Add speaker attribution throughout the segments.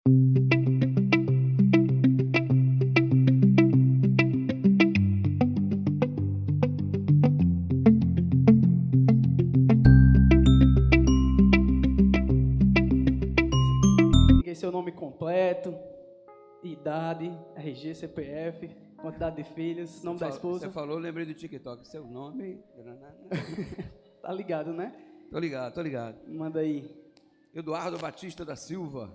Speaker 1: Diga seu nome completo, idade, RG, CPF, quantidade de filhos, nome da esposa.
Speaker 2: Você falou, lembrei do TikTok. Seu nome...
Speaker 1: Tá ligado, né?
Speaker 2: Tô ligado, tô ligado.
Speaker 1: Manda aí.
Speaker 2: Eduardo Batista da Silva.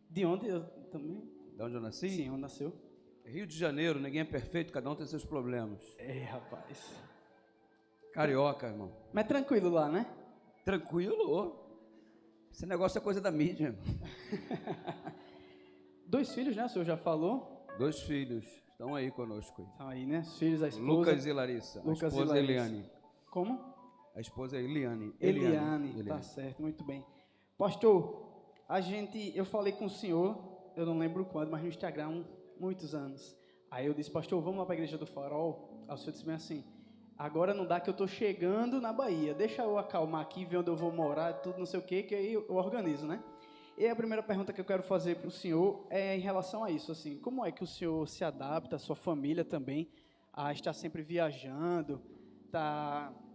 Speaker 1: De onde eu também?
Speaker 2: De onde eu nasci?
Speaker 1: Sim, onde nasceu?
Speaker 2: Rio de Janeiro, ninguém é perfeito, cada um tem seus problemas.
Speaker 1: Rapaz.
Speaker 2: Carioca, irmão.
Speaker 1: Mas tranquilo lá, né?
Speaker 2: Tranquilo. Esse negócio é coisa da mídia.
Speaker 1: 2 filhos, né? O senhor já falou?
Speaker 2: 2 filhos estão aí conosco.
Speaker 1: Estão aí, né? Os filhos, a esposa.
Speaker 2: Lucas e Larissa.
Speaker 1: Lucas
Speaker 2: a esposa
Speaker 1: e Larissa.
Speaker 2: Eliane.
Speaker 1: Como?
Speaker 2: A esposa é Eliane.
Speaker 1: Eliane, tá certo, muito bem. Pastor, eu falei com o senhor, eu não lembro quando, mas no Instagram, muitos anos. Aí eu disse, pastor, vamos lá para a Igreja do Farol? Aí o senhor disse bem assim, agora não dá que eu estou chegando na Bahia, deixa eu acalmar aqui, ver onde eu vou morar, tudo não sei o que aí eu organizo, né? E a primeira pergunta que eu quero fazer para o senhor é em relação a isso, assim, como é que o senhor se adapta, a sua família também, a estar sempre viajando,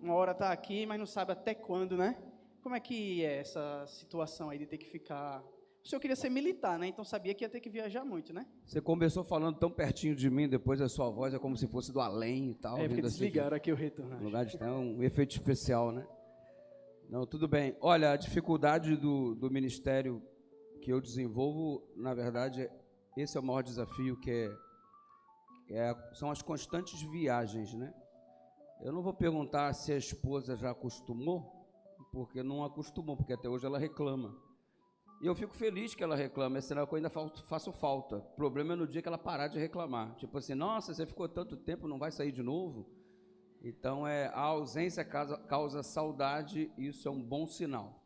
Speaker 1: uma hora tá aqui, mas não sabe até quando, né? Como é que é essa situação aí de ter que ficar... O senhor queria ser militar, né? Então sabia que ia ter que viajar muito, né?
Speaker 2: Você começou falando tão pertinho de mim, depois a sua voz é como se fosse do além e tal.
Speaker 1: Porque desligaram aqui o retorno.
Speaker 2: No lugar de estar um efeito especial, né? Não, tudo bem. Olha, a dificuldade do ministério que eu desenvolvo, na verdade, esse é o maior desafio, são as constantes viagens, né? Eu não vou perguntar se a esposa já acostumou, porque não acostumou, porque até hoje ela reclama. E eu fico feliz que ela reclama, é sinal que eu ainda faço falta. O problema é no dia que ela parar de reclamar. Tipo assim, nossa, você ficou tanto tempo, não vai sair de novo? Então, a ausência causa saudade, e isso é um bom sinal.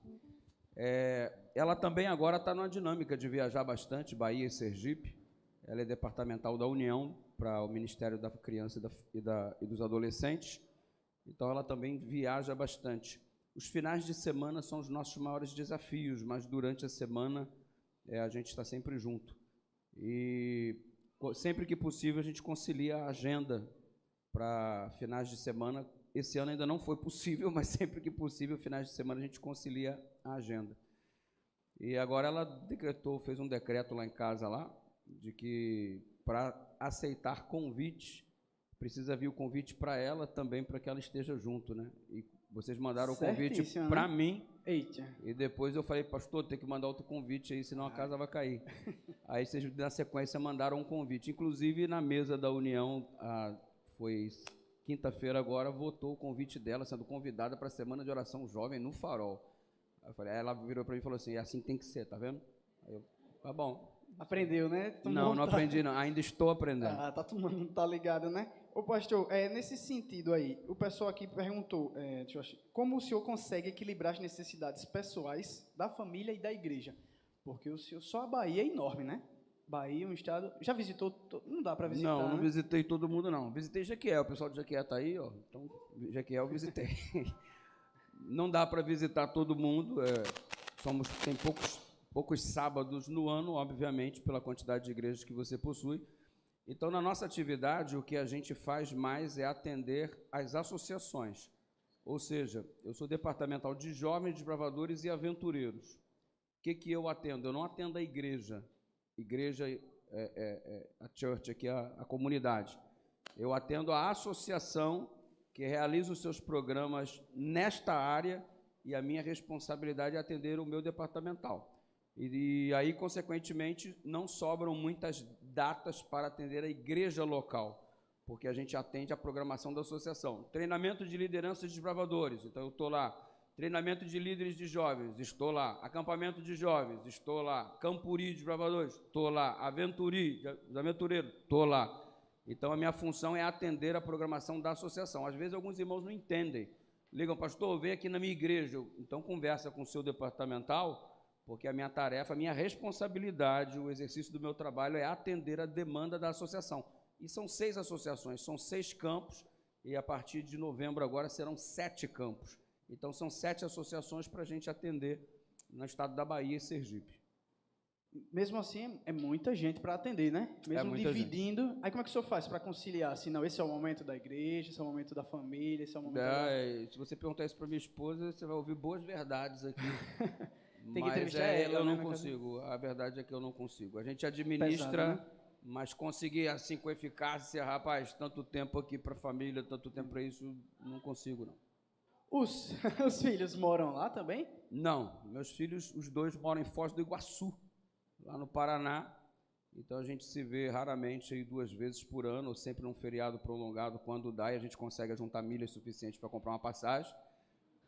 Speaker 2: Ela também agora está numa dinâmica de viajar bastante, Bahia e Sergipe. Ela é departamental da União, para o Ministério da Criança e dos Adolescentes. Então, ela também viaja bastante. Os finais de semana são os nossos maiores desafios, mas durante a semana a gente está sempre junto. E sempre que possível a gente concilia a agenda para finais de semana. Esse ano ainda não foi possível, mas sempre que possível, finais de semana, a gente concilia a agenda. E agora ela fez um decreto lá em casa, de que para aceitar convites, precisa vir o convite para ela também, para que ela esteja junto, né? E vocês mandaram o convite para mim.
Speaker 1: Eita.
Speaker 2: E depois eu falei, pastor, tem que mandar outro convite aí, senão a casa vai cair. Aí vocês, na sequência, mandaram um convite. Inclusive, na mesa da União, foi quinta-feira agora, votou o convite dela, sendo convidada para a Semana de Oração Jovem no Farol. Aí ela virou para mim e falou assim, é assim que tem que ser, tá vendo? Aí eu, tá bom.
Speaker 1: Aprendeu, né?
Speaker 2: Não aprendi não, ainda estou aprendendo.
Speaker 1: Todo mundo tá ligado, né? Ô pastor, nesse sentido aí, o pessoal aqui perguntou, como o senhor consegue equilibrar as necessidades pessoais da família e da igreja? Porque o senhor, só a Bahia é enorme, né? Bahia, um estado... Já visitou? Não dá para visitar,
Speaker 2: Não
Speaker 1: né?
Speaker 2: visitei todo mundo, não. Visitei Jequié, o pessoal de Jequié está aí, ó. Então, Jequié eu visitei. Não dá para visitar todo mundo, tem poucos sábados no ano, obviamente, pela quantidade de igrejas que você possui. Então, na nossa atividade, o que a gente faz mais é atender as associações. Ou seja, eu sou departamental de jovens, desbravadores e aventureiros. O que eu atendo? Eu não atendo a igreja. Igreja a church, aqui a comunidade. Eu atendo a associação que realiza os seus programas nesta área, e a minha responsabilidade é atender o meu departamental. E aí, consequentemente, não sobram muitas datas para atender a igreja local, porque a gente atende a programação da associação. Treinamento de liderança de desbravadores, então eu estou lá. Treinamento de líderes de jovens, estou lá. Acampamento de jovens, estou lá. Campuri de desbravadores, estou lá. Aventureiro, estou lá. Então, a minha função é atender a programação da associação. Às vezes, alguns irmãos não entendem. Ligam, pastor, vem aqui na minha igreja. Então, conversa com o seu departamental, porque a minha tarefa, a minha responsabilidade, o exercício do meu trabalho é atender a demanda da associação. E são 6 associações, são 6 campos, e a partir de novembro agora serão 7 campos. Então, são 7 associações para a gente atender no estado da Bahia e Sergipe.
Speaker 1: Mesmo assim, é muita gente para atender, né? Mesmo
Speaker 2: muita
Speaker 1: dividindo. Aí como é que o senhor faz para conciliar? Assim, não, esse é o momento da igreja, esse é o momento da família, esse é o momento
Speaker 2: Se você perguntar isso para minha esposa, você vai ouvir boas verdades aqui.
Speaker 1: Tem que
Speaker 2: Mas
Speaker 1: entrevistar ela,
Speaker 2: eu
Speaker 1: né,
Speaker 2: não
Speaker 1: na
Speaker 2: consigo. A verdade é que eu não consigo. A gente administra,
Speaker 1: Pesado, né?
Speaker 2: mas conseguir assim com eficácia, rapaz, tanto tempo aqui para a família, tanto tempo para isso, não consigo, não.
Speaker 1: Os filhos moram lá também?
Speaker 2: Não, meus filhos, os dois moram em Foz do Iguaçu, lá no Paraná. Então a gente se vê raramente aí 2 vezes por ano, ou sempre num feriado prolongado, quando dá, e a gente consegue juntar milhas suficientes para comprar uma passagem.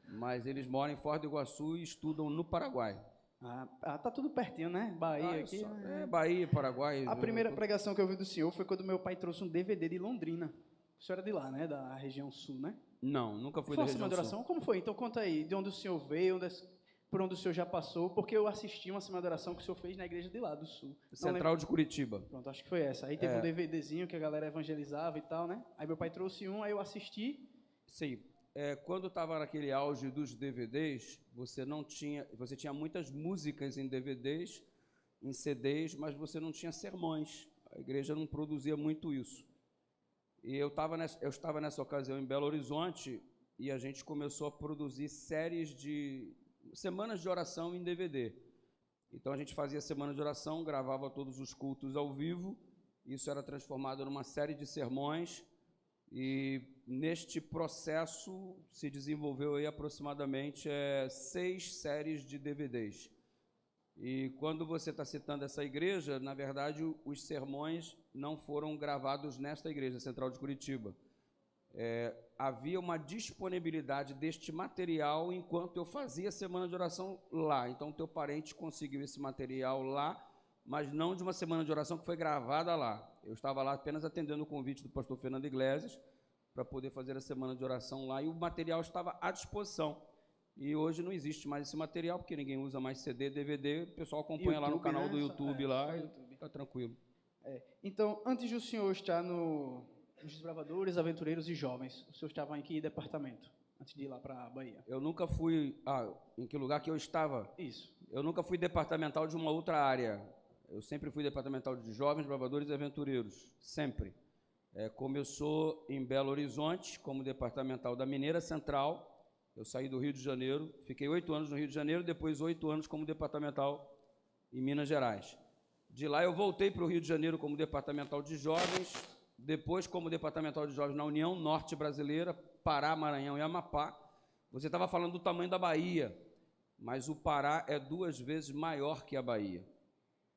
Speaker 2: Mas eles moram em Foz do Iguaçu e estudam no Paraguai.
Speaker 1: Tá tudo pertinho, né? Bahia aqui.
Speaker 2: Bahia, Paraguai.
Speaker 1: A primeira pregação que eu vi do senhor foi quando meu pai trouxe um DVD de Londrina. O senhor era de lá, né? Da região sul, né?
Speaker 2: Não, nunca fui
Speaker 1: Foi
Speaker 2: da
Speaker 1: uma
Speaker 2: região
Speaker 1: semana de
Speaker 2: sul.
Speaker 1: oração? Como foi? Então conta aí, de onde o senhor veio, por onde o senhor já passou, porque eu assisti uma semana de oração que o senhor fez na igreja de lá, do sul.
Speaker 2: Central de Curitiba.
Speaker 1: Pronto, acho que foi essa. Aí teve um DVDzinho que a galera evangelizava e tal, né? Aí meu pai trouxe um, aí eu assisti.
Speaker 2: Sim. Quando estava naquele auge dos DVDs, você tinha muitas músicas em DVDs, em CDs, mas você não tinha sermões. A igreja não produzia muito isso. E eu estava nessa ocasião em Belo Horizonte e a gente começou a produzir séries de semanas de oração em DVD. Então a gente fazia semana de oração, gravava todos os cultos ao vivo, isso era transformado numa série de sermões e neste processo se desenvolveu aí aproximadamente 6 séries de DVDs. E quando você está citando essa igreja, na verdade, os sermões não foram gravados nesta igreja, Central de Curitiba. Havia uma disponibilidade deste material enquanto eu fazia a semana de oração lá. Então, teu parente conseguiu esse material lá, mas não de uma semana de oração que foi gravada lá. Eu estava lá apenas atendendo o convite do pastor Fernando Iglesias para poder fazer a semana de oração lá, e o material estava à disposição. E hoje não existe mais esse material, porque ninguém usa mais CD, DVD, o pessoal acompanha YouTube, lá no canal, né? Do YouTube, lá, e está tranquilo.
Speaker 1: Então, antes do senhor estar nos Desbravadores, Aventureiros e Jovens, o senhor estava em que departamento, antes de ir lá para a Bahia?
Speaker 2: Eu nunca fui... em que lugar que eu estava?
Speaker 1: Isso.
Speaker 2: Eu nunca fui departamental de uma outra área. Eu sempre fui departamental de Jovens, Desbravadores e Aventureiros, sempre. Começou em Belo Horizonte, como departamental da Mineira Central. Eu saí do Rio de Janeiro, fiquei 8 anos no Rio de Janeiro, depois 8 anos como departamental em Minas Gerais. De lá eu voltei para o Rio de Janeiro como departamental de jovens, depois como departamental de jovens na União Norte Brasileira, Pará, Maranhão e Amapá. Você estava falando do tamanho da Bahia, mas o Pará é 2 vezes maior que a Bahia.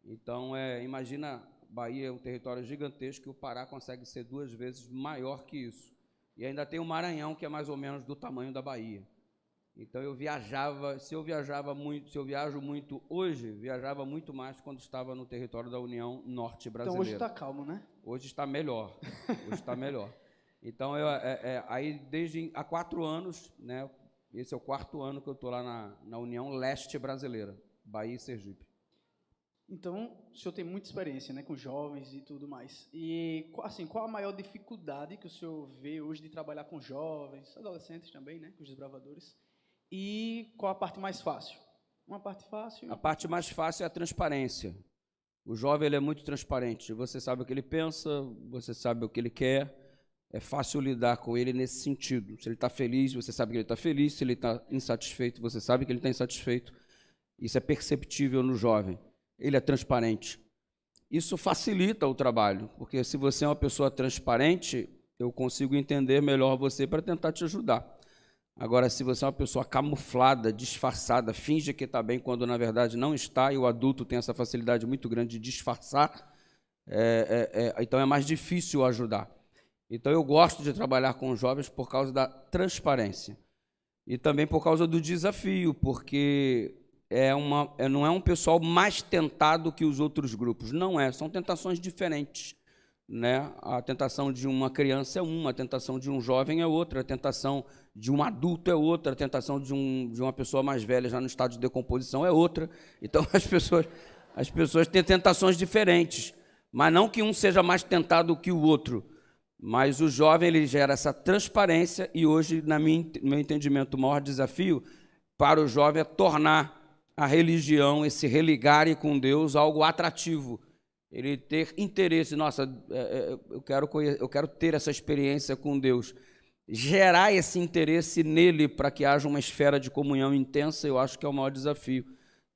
Speaker 2: Então, imagina, Bahia é um território gigantesco e o Pará consegue ser 2 vezes maior que isso. E ainda tem o Maranhão, que é mais ou menos do tamanho da Bahia. Então eu viajava, se eu viajo muito hoje, viajava muito mais quando estava no território da União Norte Brasileira.
Speaker 1: Então hoje está calmo, né?
Speaker 2: Hoje está melhor, hoje está melhor. Então, aí desde há 4 anos, né, esse é o 4º ano que eu estou lá na União Leste Brasileira, Bahia e Sergipe.
Speaker 1: Então, o senhor tem muita experiência, né, com jovens e tudo mais. E, assim, qual a maior dificuldade que o senhor vê hoje de trabalhar com jovens, adolescentes também, né, com os desbravadores? E qual a parte mais fácil? Uma parte fácil...
Speaker 2: A parte mais fácil é a transparência. O jovem ele é muito transparente. Você sabe o que ele pensa, você sabe o que ele quer. É fácil lidar com ele nesse sentido. Se ele está feliz, você sabe que ele está feliz. Se ele está insatisfeito, você sabe que ele está insatisfeito. Isso é perceptível no jovem. Ele é transparente. Isso facilita o trabalho, porque se você é uma pessoa transparente, eu consigo entender melhor você para tentar te ajudar. Agora, se você é uma pessoa camuflada, disfarçada, finge que está bem quando na verdade não está, e o adulto tem essa facilidade muito grande de disfarçar, então é mais difícil ajudar. Então eu gosto de trabalhar com jovens por causa da transparência e também por causa do desafio, porque não é um pessoal mais tentado que os outros grupos, não é, são tentações diferentes, né? A tentação de uma criança é uma, a tentação de um jovem é outra, a tentação de um adulto é outra, a tentação de uma pessoa mais velha já no estado de decomposição é outra. Então as pessoas têm tentações diferentes, mas não que um seja mais tentado que o outro, mas o jovem ele gera essa transparência e hoje, no meu entendimento, o maior desafio para o jovem é tornar a religião, esse religare com Deus, algo atrativo. Ele ter interesse, nossa, eu quero ter essa experiência com Deus. Gerar esse interesse nele para que haja uma esfera de comunhão intensa, eu acho que é o maior desafio,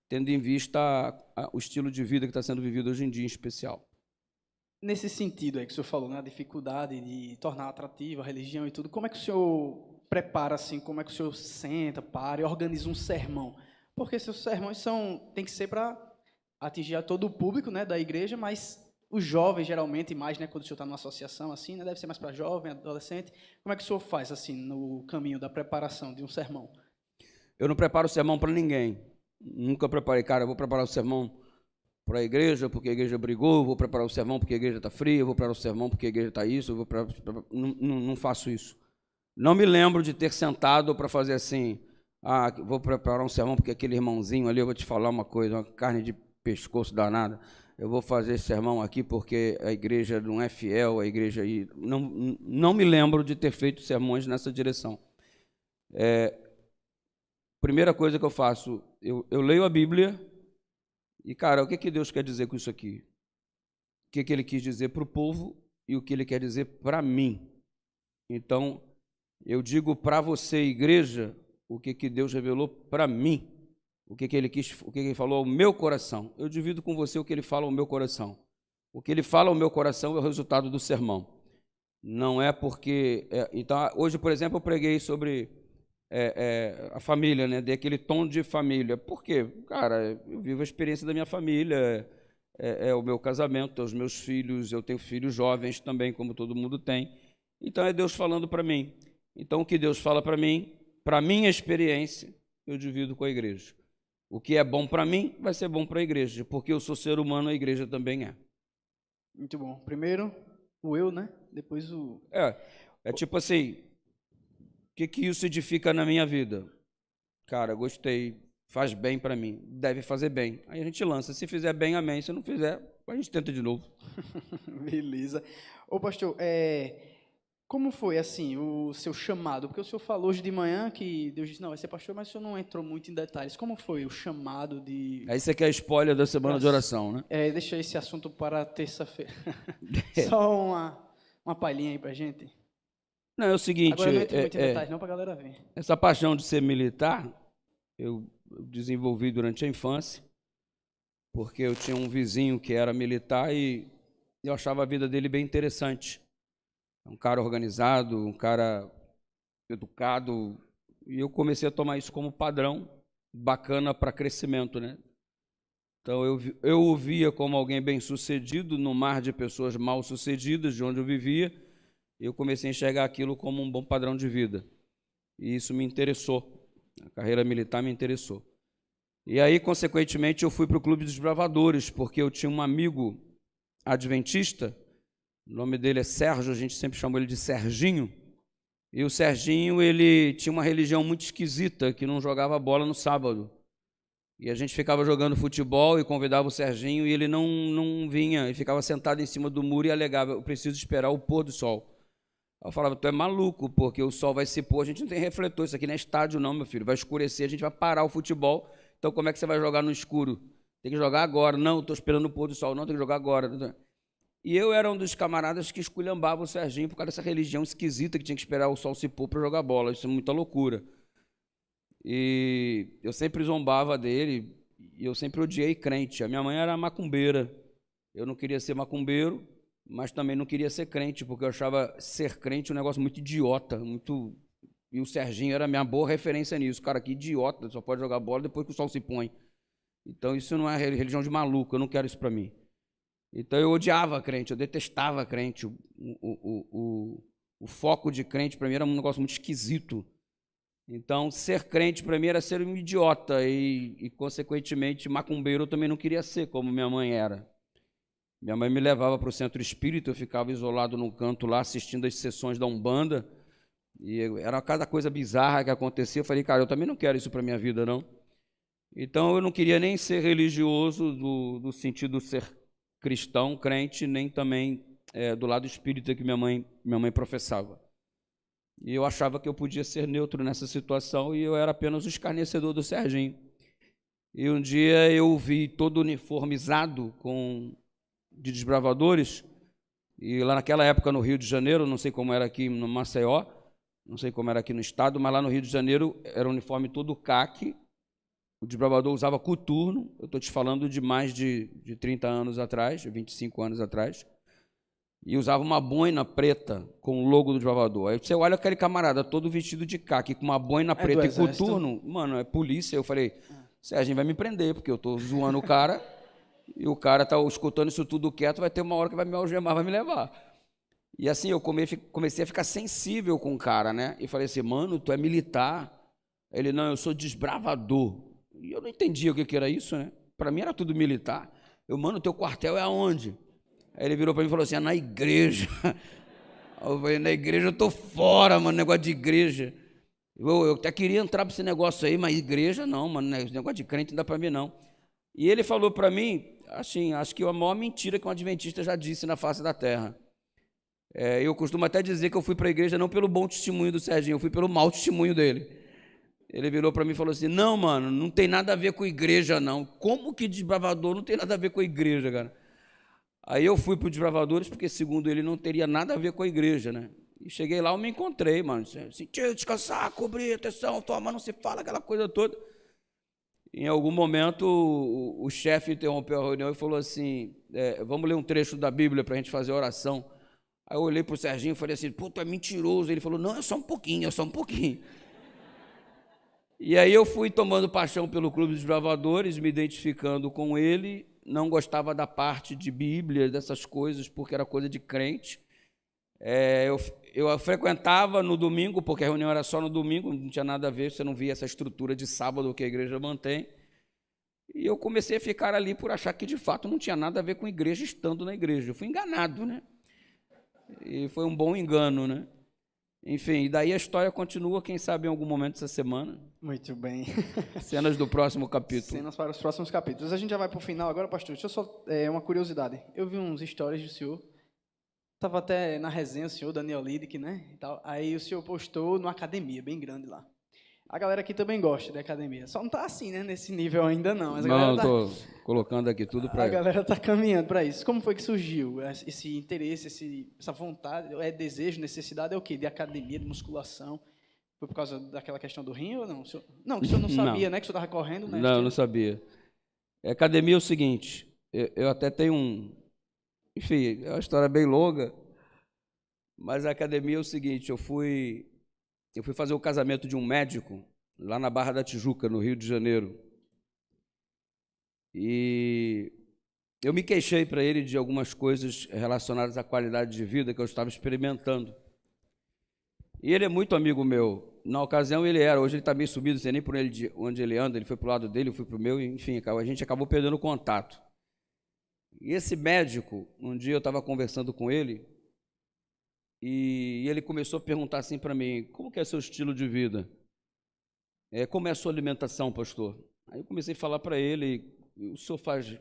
Speaker 2: tendo em vista o estilo de vida que está sendo vivido hoje em dia, em especial.
Speaker 1: Nesse sentido aí que o senhor falou, né, a dificuldade de tornar atrativa a religião e tudo, como é que o senhor prepara, assim, como é que o senhor senta, para e organiza um sermão? Porque seus sermões tem que ser para atingir a todo o público, né, da igreja, mas os jovens, geralmente, mais, né, quando o senhor está numa associação assim, né, deve ser mais para jovem, adolescente. Como é que o senhor faz, assim, no caminho da preparação de um sermão?
Speaker 2: Eu não preparo sermão para ninguém. Nunca preparei, cara, eu vou preparar o sermão para a igreja, porque a igreja brigou, vou preparar o sermão porque a igreja está fria, vou preparar o sermão porque a igreja está isso, não faço isso. Não me lembro de ter sentado para fazer assim, vou preparar um sermão porque aquele irmãozinho ali, eu vou te falar uma coisa, uma carne de pescoço danada, eu vou fazer esse sermão aqui porque a igreja não é fiel, a igreja aí... Não me lembro de ter feito sermões nessa direção. Primeira coisa que eu faço, eu leio a Bíblia e, cara, o que Deus quer dizer com isso aqui? O que Ele quis dizer para o povo e o que Ele quer dizer para mim. Então, eu digo para você, igreja, o que Deus revelou para mim, o que Ele falou ao meu coração. Eu divido com você o que Ele fala ao meu coração. O que Ele fala ao meu coração é o resultado do sermão. Não é porque... então, hoje, por exemplo, eu preguei sobre a família, né? Dei aquele tom de família. Por quê? Cara, eu vivo a experiência da minha família, o meu casamento, os meus filhos, eu tenho filhos jovens também, como todo mundo tem. Então, é Deus falando para mim. Então, o que Deus fala para mim, para a minha experiência, eu divido com a igreja. O que é bom para mim, vai ser bom para a igreja, porque eu sou ser humano, a igreja também é.
Speaker 1: Muito bom. Primeiro, o eu, né? Depois o...
Speaker 2: É tipo assim, o que isso edifica na minha vida? Cara, gostei, faz bem para mim, deve fazer bem. Aí a gente lança, se fizer bem, amém, se não fizer, a gente tenta de novo.
Speaker 1: Beleza. Ô, pastor, como foi, assim, o seu chamado? Porque o senhor falou hoje de manhã que Deus disse, não, vai ser pastor, mas o senhor não entrou muito em detalhes. Como foi o chamado de...
Speaker 2: Aí você quer spoiler da semana de oração, né?
Speaker 1: Deixa esse assunto para terça-feira. Só uma palhinha aí pra gente.
Speaker 2: Não, é o seguinte...
Speaker 1: Agora eu não entro muito em detalhes, não, pra galera ver.
Speaker 2: Essa paixão de ser militar, eu desenvolvi durante a infância, porque eu tinha um vizinho que era militar e eu achava a vida dele bem interessante. Um cara organizado, um cara educado, e eu comecei a tomar isso como padrão bacana para crescimento, né? Então eu o via como alguém bem-sucedido no mar de pessoas mal-sucedidas, de onde eu vivia, e eu comecei a enxergar aquilo como um bom padrão de vida. E isso me interessou, a carreira militar me interessou. E aí, consequentemente, eu fui para o Clube dos Bravadores, porque eu tinha um amigo adventista. O nome dele é Sérgio, a gente sempre chamou ele de Serginho. E o Serginho, ele tinha uma religião muito esquisita, que não jogava bola no sábado. E a gente ficava jogando futebol e convidava o Serginho, e ele não vinha, e ficava sentado em cima do muro e alegava, eu preciso esperar o pôr do sol. Eu falava, tu é maluco, porque o sol vai se pôr, a gente não tem refletor, isso aqui não é estádio não, meu filho, vai escurecer, a gente vai parar o futebol, então como é que você vai jogar no escuro? Tem que jogar agora. Não, estou esperando o pôr do sol, não, tem que jogar agora. E eu era um dos camaradas que esculhambava o Serginho por causa dessa religião esquisita que tinha que esperar o sol se pôr para jogar bola. Isso é muita loucura. E eu sempre zombava dele e eu sempre odiei crente. A minha mãe era macumbeira. Eu não queria ser macumbeiro, mas também não queria ser crente, porque eu achava ser crente um negócio muito idiota, muito... E o Serginho era a minha boa referência nisso. Cara, que idiota, só pode jogar bola depois que o sol se põe. Então isso não é religião de maluco, eu não quero isso para mim. Então eu odiava crente, eu detestava crente. O foco de crente para mim era um negócio muito esquisito. Então ser crente para mim era ser um idiota e consequentemente macumbeiro eu também não queria ser, como minha mãe era. Minha mãe me levava para o centro espírita, eu ficava isolado num canto lá assistindo as sessões da Umbanda e era cada coisa bizarra que acontecia. Eu falei, cara, eu também não quero isso para minha vida, não. Então eu não queria nem ser religioso do sentido de ser cristão, crente, nem também do lado espírita que minha mãe professava. E eu achava que eu podia ser neutro nessa situação e eu era apenas o escarnecedor do Serginho. E um dia eu vi todo uniformizado de desbravadores, e lá naquela época no Rio de Janeiro, não sei como era aqui no Maceió, não sei como era aqui no estado, mas lá no Rio de Janeiro era um uniforme todo caque, o desbravador usava coturno, eu estou te falando de mais de 30 anos atrás, 25 anos atrás, e usava uma boina preta com o logo do desbravador. Aí você olha aquele camarada todo vestido de caque, com uma boina preta e coturno, mano, é polícia. Eu falei, Serginho vai me prender, porque eu estou zoando o cara, e o cara está escutando isso tudo quieto, vai ter uma hora que vai me algemar, vai me levar. E assim, eu comecei a ficar sensível com o cara, né? E falei assim, mano, tu é militar? Ele, não, eu sou desbravador. E eu não entendia o que era isso, né? Para mim era tudo militar. Eu, mano, teu quartel é aonde? Aí ele virou para mim e falou assim, é na igreja. Eu falei, na igreja eu tô fora, mano, negócio de igreja. Eu até queria entrar para esse negócio aí, mas igreja não, mano, esse negócio de crente não dá para mim não. E ele falou para mim, assim, acho que é a maior mentira que um adventista já disse na face da terra. Eu costumo até dizer que eu fui para a igreja não pelo bom testemunho do Serginho, eu fui pelo mau testemunho dele. Ele virou para mim e falou assim, não, mano, não tem nada a ver com igreja, não. Como que desbravador não tem nada a ver com a igreja, cara? Aí eu fui para os desbravadores, porque segundo ele não teria nada a ver com a igreja, né? E cheguei lá, eu me encontrei, mano, assim, descansar, cobrir, atenção, toma, não se fala, aquela coisa toda. Em algum momento, o chefe interrompeu a reunião e falou assim, vamos ler um trecho da Bíblia para a gente fazer oração. Aí eu olhei para o Serginho e falei assim, pô, tu é mentiroso. Ele falou, não, é só um pouquinho, é só um pouquinho. E aí eu fui tomando paixão pelo Clube dos Desbravadores, me identificando com ele, não gostava da parte de Bíblia, dessas coisas, porque era coisa de crente. Eu frequentava no domingo, porque a reunião era só no domingo, não tinha nada a ver, você não via essa estrutura de sábado que a igreja mantém. E eu comecei a ficar ali por achar que, de fato, não tinha nada a ver com igreja estando na igreja. Eu fui enganado, né? E foi um bom engano, né? Enfim, e daí a história continua, quem sabe em algum momento essa semana.
Speaker 1: Muito bem.
Speaker 2: Cenas do próximo capítulo.
Speaker 1: Cenas para os próximos capítulos. A gente já vai para o final agora, pastor. Deixa eu só, uma curiosidade. Eu vi uns stories do senhor. Estava até na resenha, o senhor Daniel Lidick, né? E tal. Aí o senhor postou numa academia bem grande lá. A galera aqui também gosta da academia. Só não está assim, né? Nesse nível ainda não. Mas
Speaker 2: não, estou colocando aqui tudo para...
Speaker 1: A galera está caminhando para isso. Como foi que surgiu esse interesse, essa vontade? Desejo, necessidade? É o quê? De academia, de musculação? Foi por causa daquela questão do rim ou não? Não, que o senhor não sabia, né? Que o senhor estava correndo, né?
Speaker 2: Não, não sabia. Academia é o seguinte, eu até tenho enfim, é uma história bem longa, mas a academia é o seguinte, eu fui fazer o casamento de um médico lá na Barra da Tijuca, no Rio de Janeiro. E eu me queixei para ele de algumas coisas relacionadas à qualidade de vida que eu estava experimentando. E ele é muito amigo meu. Na ocasião ele era, hoje ele está meio subido, não sei nem por onde ele anda, ele foi para o lado dele, eu fui para o meu, enfim, a gente acabou perdendo contato. E esse médico, um dia eu estava conversando com ele, e ele começou a perguntar assim para mim, como que é seu estilo de vida? Como é a sua alimentação, pastor? Aí eu comecei a falar para ele, o senhor faz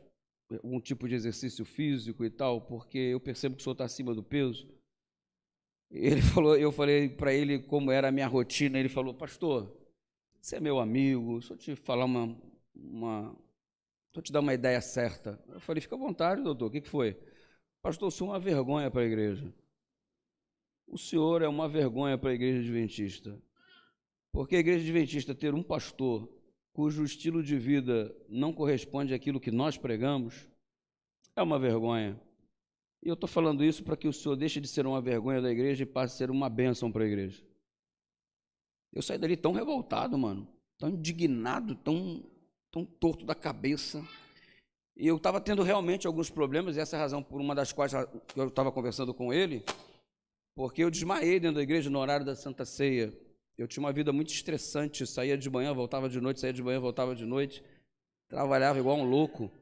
Speaker 2: algum tipo de exercício físico e tal, porque eu percebo que o senhor está acima do peso. Ele falou, eu falei para ele como era a minha rotina, ele falou, pastor, você é meu amigo, deixa eu te falar deixa eu te dar uma ideia certa. Eu falei, fica à vontade, doutor, o que foi? Pastor, o senhor é uma vergonha para a igreja. O senhor é uma vergonha para a igreja adventista. Porque a igreja adventista ter um pastor cujo estilo de vida não corresponde àquilo que nós pregamos, é uma vergonha. E eu estou falando isso para que o senhor deixe de ser uma vergonha da igreja e passe a ser uma bênção para a igreja. Eu saí dali tão revoltado, mano, tão indignado, tão torto da cabeça. E eu estava tendo realmente alguns problemas, e essa é a razão por uma das quais eu estava conversando com ele, porque eu desmaiei dentro da igreja no horário da Santa Ceia. Eu tinha uma vida muito estressante, saía de manhã, voltava de noite, saía de manhã, voltava de noite, trabalhava igual um louco.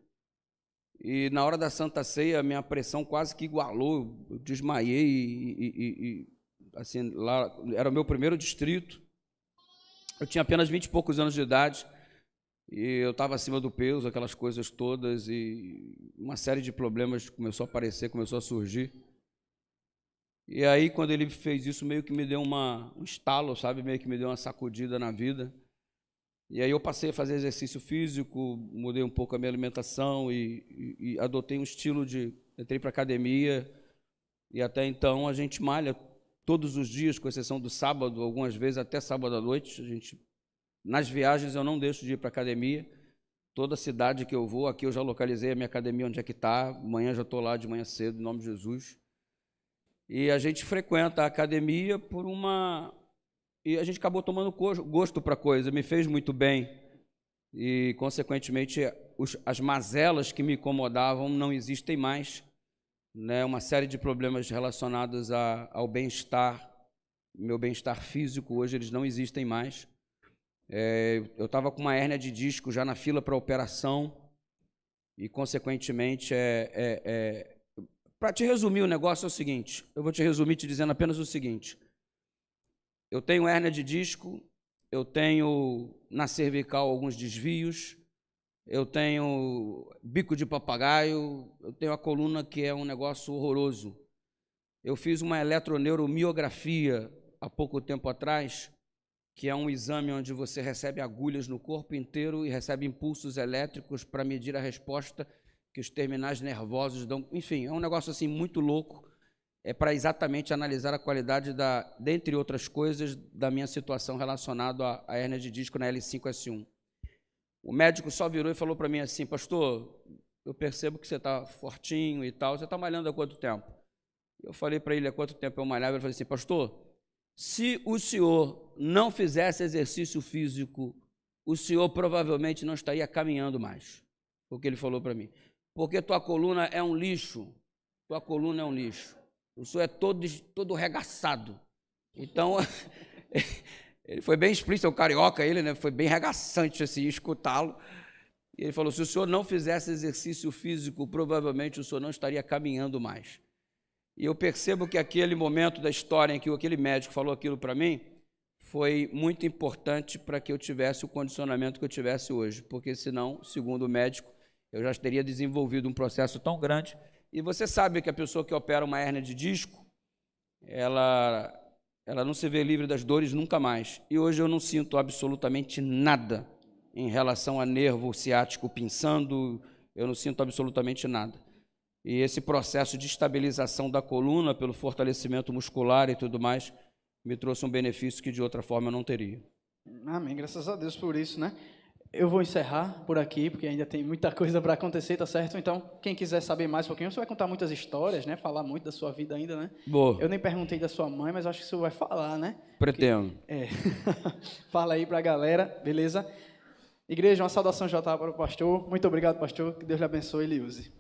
Speaker 2: E na hora da Santa Ceia, a minha pressão quase que igualou, eu desmaiei e assim, lá era o meu primeiro distrito. Eu tinha apenas 20 e poucos anos de idade e eu estava acima do peso, aquelas coisas todas, e uma série de problemas começou a aparecer, começou a surgir. E aí, quando ele fez isso, meio que me deu um estalo, sabe? Meio que me deu uma sacudida na vida. E aí eu passei a fazer exercício físico, mudei um pouco a minha alimentação e adotei um estilo de... Entrei para academia e até então a gente malha todos os dias, com exceção do sábado, algumas vezes até sábado à noite. Nas viagens eu não deixo de ir para academia. Toda cidade que eu vou, aqui eu já localizei a minha academia onde é que está. Amanhã já estou lá de manhã cedo, em nome de Jesus. E a gente frequenta a academia por uma... E a gente acabou tomando gosto para a coisa, me fez muito bem. E, consequentemente, as mazelas que me incomodavam não existem mais. Né? Uma série de problemas relacionados ao bem-estar, meu bem-estar físico, hoje eles não existem mais. Eu estava com uma hérnia de disco já na fila para operação e, consequentemente, para te resumir o negócio é o seguinte, eu vou te resumir te dizendo apenas o seguinte: eu tenho hérnia de disco, eu tenho na cervical alguns desvios, eu tenho bico de papagaio, eu tenho a coluna que é um negócio horroroso. Eu fiz uma eletroneuromiografia há pouco tempo atrás, que é um exame onde você recebe agulhas no corpo inteiro e recebe impulsos elétricos para medir a resposta que os terminais nervosos dão. Enfim, é um negócio assim muito louco. É para exatamente analisar a qualidade, dentre outras coisas, da minha situação relacionada à hérnia de disco na L5-S1. O médico só virou e falou para mim assim: pastor, eu percebo que você está fortinho e tal, você está malhando há quanto tempo? Eu falei para ele há quanto tempo eu malhava, ele falou assim: pastor, se o senhor não fizesse exercício físico, o senhor provavelmente não estaria caminhando mais. Foi o que ele falou para mim. Porque tua coluna é um lixo, tua coluna é um lixo. O senhor é todo regaçado. Então, ele foi bem explícito, é o carioca, ele, né? Foi bem regaçante assim, escutá-lo. E ele falou: se o senhor não fizesse exercício físico, provavelmente o senhor não estaria caminhando mais. E eu percebo que aquele momento da história em que aquele médico falou aquilo para mim foi muito importante para que eu tivesse o condicionamento que eu tivesse hoje, porque senão, segundo o médico, eu já teria desenvolvido um processo tão grande. E você sabe que a pessoa que opera uma hérnia de disco, ela não se vê livre das dores nunca mais. E hoje eu não sinto absolutamente nada em relação a nervo ciático pinçando, eu não sinto absolutamente nada. E esse processo de estabilização da coluna pelo fortalecimento muscular e tudo mais me trouxe um benefício que de outra forma eu não teria.
Speaker 1: Amém, graças a Deus por isso, né? Eu vou encerrar por aqui, porque ainda tem muita coisa para acontecer, tá certo? Então, quem quiser saber mais um pouquinho, você vai contar muitas histórias, né? Falar muito da sua vida ainda, né?
Speaker 2: Boa.
Speaker 1: Eu nem perguntei da sua mãe, mas acho que você vai falar, né?
Speaker 2: Pretendo.
Speaker 1: Fala aí para a galera, beleza? Igreja, uma saudação já para o pastor. Muito obrigado, pastor. Que Deus lhe abençoe e lhe use.